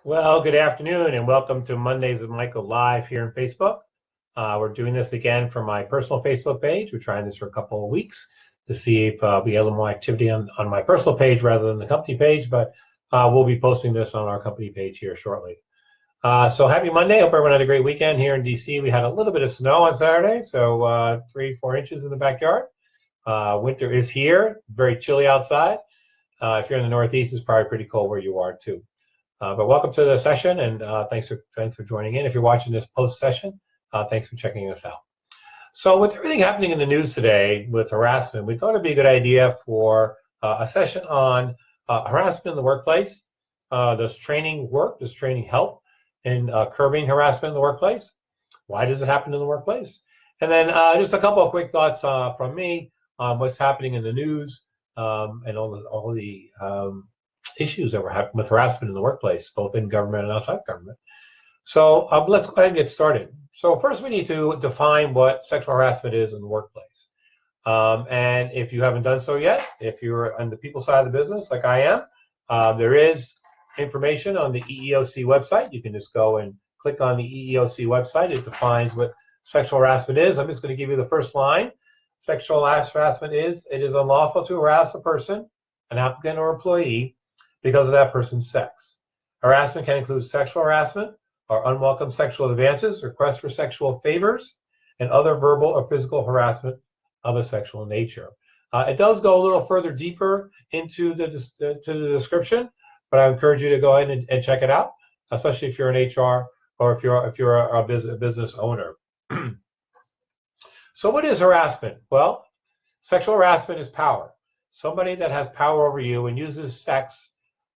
Well, good afternoon and welcome to Mondays with Michael live here on Facebook. We're doing this again from my personal Facebook page. We're trying this for a couple of weeks to see if we get a little more activity on my personal page rather than the company page, but we'll be posting this on our company page here shortly. So happy Monday. Hope everyone had a great weekend here in DC. We had a little bit of snow on Saturday, so 3-4 inches in the backyard. Winter is here, very chilly outside. If you're in the Northeast, it's probably pretty cold where you are too. But welcome to the session, and thanks for joining in. If you're watching this post-session, thanks for checking us out. So with everything happening in the news today with harassment, we thought it'd be a good idea for a session on harassment in the workplace. Does training work? Does training help in curbing harassment in the workplace? Why does it happen in the workplace? And then just a couple of quick thoughts from me on what's happening in the news and all the issues that were happening with harassment in the workplace, both in government and outside government. So let's go ahead and get started. So first we need to define what sexual harassment is in the workplace. And if you haven't done so yet, if you're on the people side of the business like I am, there is information on the EEOC website. You can just go and click on the EEOC website. It defines what sexual harassment is. I'm just going to give you the first line. Sexual harassment is, it is unlawful to harass a person, an applicant or employee, because of that person's sex. Harassment can include sexual harassment or unwelcome sexual advances, requests for sexual favors, and other verbal or physical harassment of a sexual nature. It does go a little further deeper into the description, but I encourage you to go ahead and check it out, especially if you're in HR or if you're a business owner. So what is harassment? Well, sexual harassment is power. Somebody that has power over you and uses sex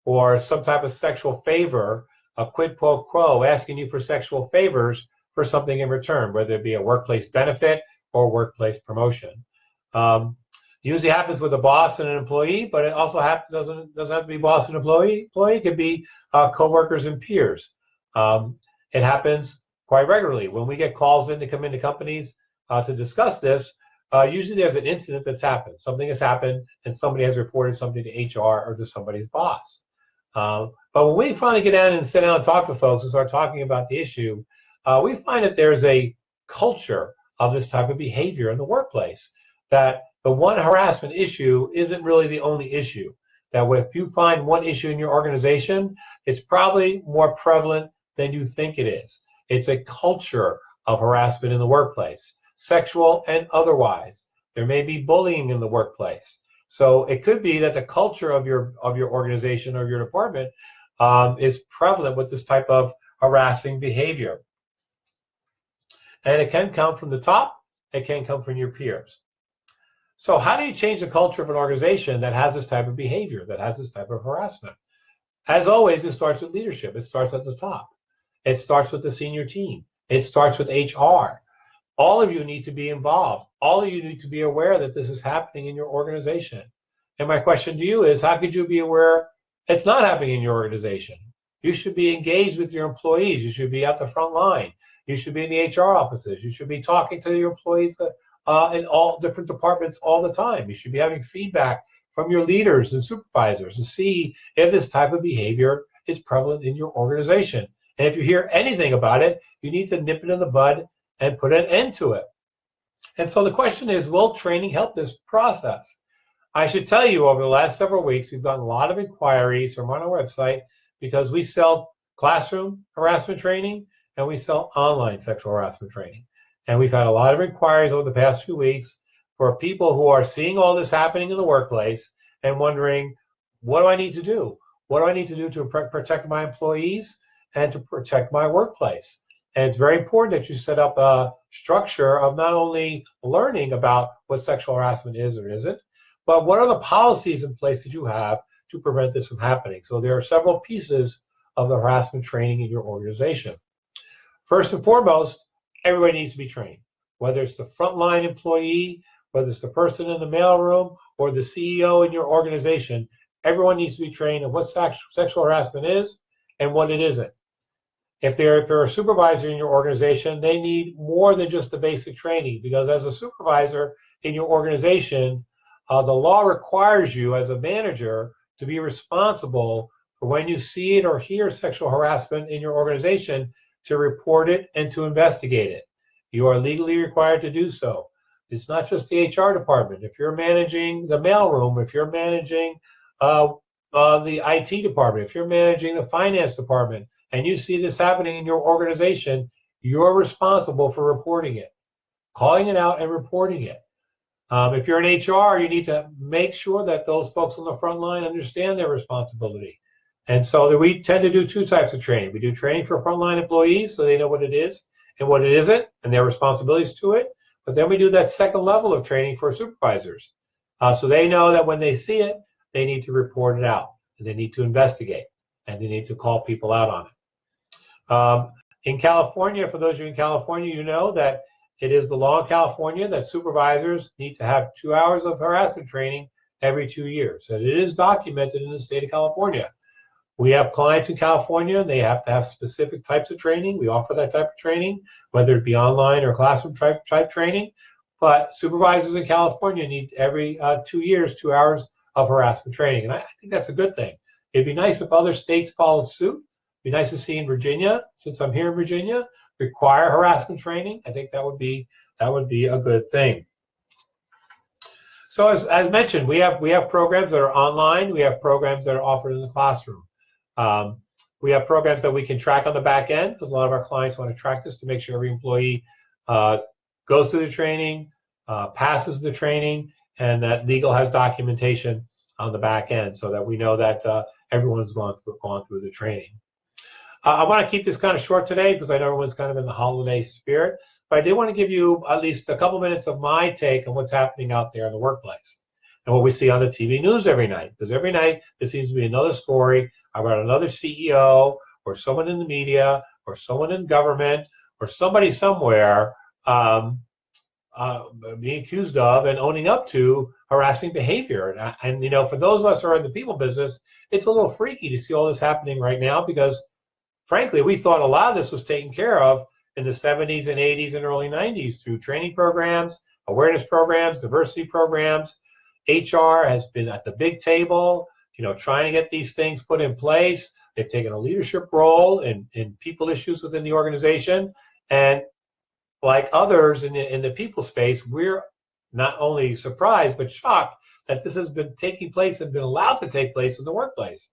or some type of sexual favor, a quid pro quo, asking you for sexual favors for something in return, whether it be a workplace benefit or workplace promotion. Usually happens with a boss and an employee, but it also doesn't have to be boss and employee. It could be coworkers and peers. It happens quite regularly. When we get calls in to come into companies to discuss this, usually there's an incident that's happened. Something has happened and somebody has reported something to HR or to somebody's boss. But when we finally get down and sit down and talk to folks and start talking about the issue, we find that there's a culture of this type of behavior in the workplace, that the one harassment issue isn't really the only issue. That if you find one issue in your organization, it's probably more prevalent than you think it is. It's a culture of harassment in the workplace, sexual and otherwise. There may be bullying in the workplace. So it could be that the culture of your organization or your department is prevalent with this type of harassing behavior. And it can come from the top. It can come from your peers. So how do you change the culture of an organization that has this type of behavior, that has this type of harassment? As always, it starts with leadership. It starts at the top. It starts with the senior team. It starts with HR. All of you need to be involved. All of you need to be aware that this is happening in your organization. And my question to you is, how could you be aware it's not happening in your organization? You should be engaged with your employees. You should be at the front line. You should be in the HR offices. You should be talking to your employees in all different departments all the time. You should be having feedback from your leaders and supervisors to see if this type of behavior is prevalent in your organization. And if you hear anything about it, you need to nip it in the bud and put an end to it. And so the question is, will training help this process? I should tell you, over the last several weeks, we've gotten a lot of inquiries from on our website because we sell classroom harassment training and we sell online sexual harassment training. And we've had a lot of inquiries over the past few weeks for people who are seeing all this happening in the workplace and wondering, what do I need to do? What do I need to do to protect my employees and to protect my workplace? And it's very important that you set up a structure of not only learning about what sexual harassment is or isn't, but what are the policies in place that you have to prevent this from happening. So there are several pieces of the harassment training in your organization. First and foremost, everybody needs to be trained, whether it's the frontline employee, whether it's the person in the mailroom, or the CEO in your organization. Everyone needs to be trained on what sexual harassment is and what it isn't. If they're a supervisor in your organization, they need more than just the basic training, because as a supervisor in your organization, the law requires you as a manager to be responsible for when you see it or hear sexual harassment in your organization to report it and to investigate it. You are legally required to do so. It's not just the HR department. If you're managing the mailroom, if you're managing the IT department, if you're managing the finance department, and you see this happening in your organization, you're responsible for reporting it, calling it out and reporting it. If you're in HR, you need to make sure that those folks on the front line understand their responsibility. And so we tend to do two types of training. We do training for frontline employees so they know what it is and what it isn't and their responsibilities to it. But then we do that second level of training for supervisors. So they know that when they see it, they need to report it out, and they need to investigate, and they need to call people out on it. In California, for those of you in California, you know that it is the law in California that supervisors need to have 2 hours of harassment training every 2 years. And it is documented in the state of California. We have clients in California, they have to have specific types of training. We offer that type of training, whether it be online or classroom type training. But supervisors in California need every 2 years, 2 hours of harassment training. And I think that's a good thing. It'd be nice if other states followed suit. It'd be nice to see in Virginia, since I'm here in Virginia, require harassment training. I think that would be a good thing. So as mentioned, we have programs that are online. We have programs that are offered in the classroom. We have programs that we can track on the back end, because a lot of our clients want to track this to make sure every employee goes through the training, passes the training, and that legal has documentation on the back end so that we know that everyone's gone through the training. I want to keep this kind of short today because I know everyone's kind of in the holiday spirit, but I did want to give you at least a couple minutes of my take on what's happening out there in the workplace and what we see on the TV news every night. Because every night there seems to be another story about another CEO or someone in the media or someone in government or somebody somewhere being accused of and owning up to harassing behavior. And you know, for those of us who are in the people business, it's a little freaky to see all this happening right now because, frankly, we thought a lot of this was taken care of in the 70s and 80s and early 90s through training programs, awareness programs, diversity programs. HR has been at the big table, you know, trying to get these things put in place. They've taken a leadership role in people issues within the organization. And like others in the people space, we're not only surprised but shocked that this has been taking place and been allowed to take place in the workplace.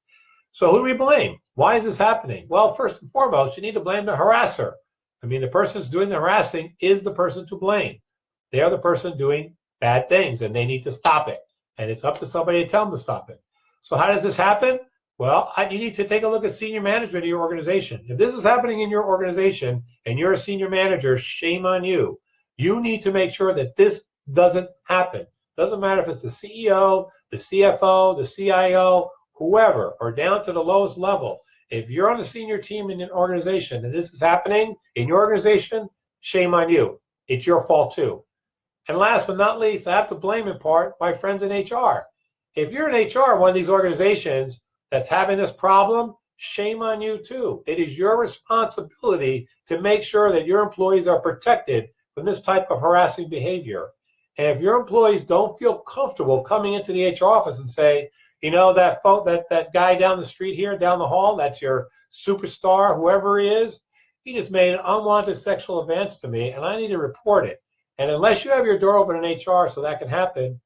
So who do we blame? Why is this happening? Well, first and foremost, you need to blame the harasser. I mean, the person who's doing the harassing is the person to blame. They are the person doing bad things, and they need to stop it. And it's up to somebody to tell them to stop it. So how does this happen? Well, you need to take a look at senior management of your organization. If this is happening in your organization and you're a senior manager, shame on you. You need to make sure that this doesn't happen. Doesn't matter if it's the CEO, the CFO, the CIO, whoever, or down to the lowest level. If you're on the senior team in an organization and this is happening in your organization, shame on you. It's your fault too. And last but not least, I have to blame in part my friends in HR. If you're in HR, one of these organizations that's having this problem, shame on you too. It is your responsibility to make sure that your employees are protected from this type of harassing behavior. And if your employees don't feel comfortable coming into the HR office and say, you know, that guy down the street here, down the hall, that's your superstar, whoever he is, he just made an unwanted sexual advance to me, and I need to report it. And unless you have your door open in HR so that can happen,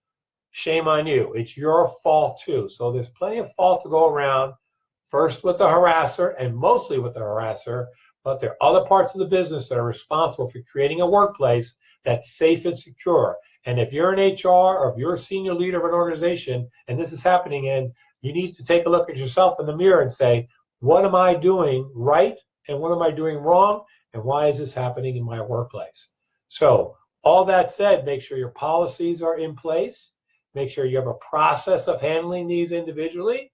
shame on you. It's your fault too. So there's plenty of fault to go around, first with the harasser and mostly with the harasser, but there are other parts of the business that are responsible for creating a workplace that's safe and secure. And if you're in HR or if you're a senior leader of an organization and this is happening, you need to take a look at yourself in the mirror and say, what am I doing right and what am I doing wrong and why is this happening in my workplace? So all that said, make sure your policies are in place. Make sure you have a process of handling these individually.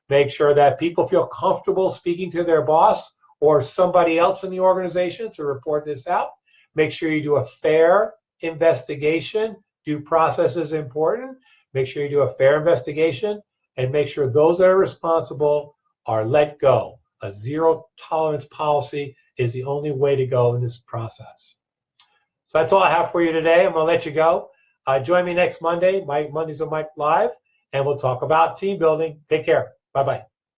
Make sure that people feel comfortable speaking to their boss or somebody else in the organization to report this out. Make sure you do a fair investigation. Due process is important. Make sure you do a fair investigation and make sure those that are responsible are let go. A zero tolerance policy is the only way to go in this process. So that's all I have for you today. I'm going to let you go. Join me next Monday. Mondays are Mike Live, and we'll talk about team building. Take care. Bye-bye.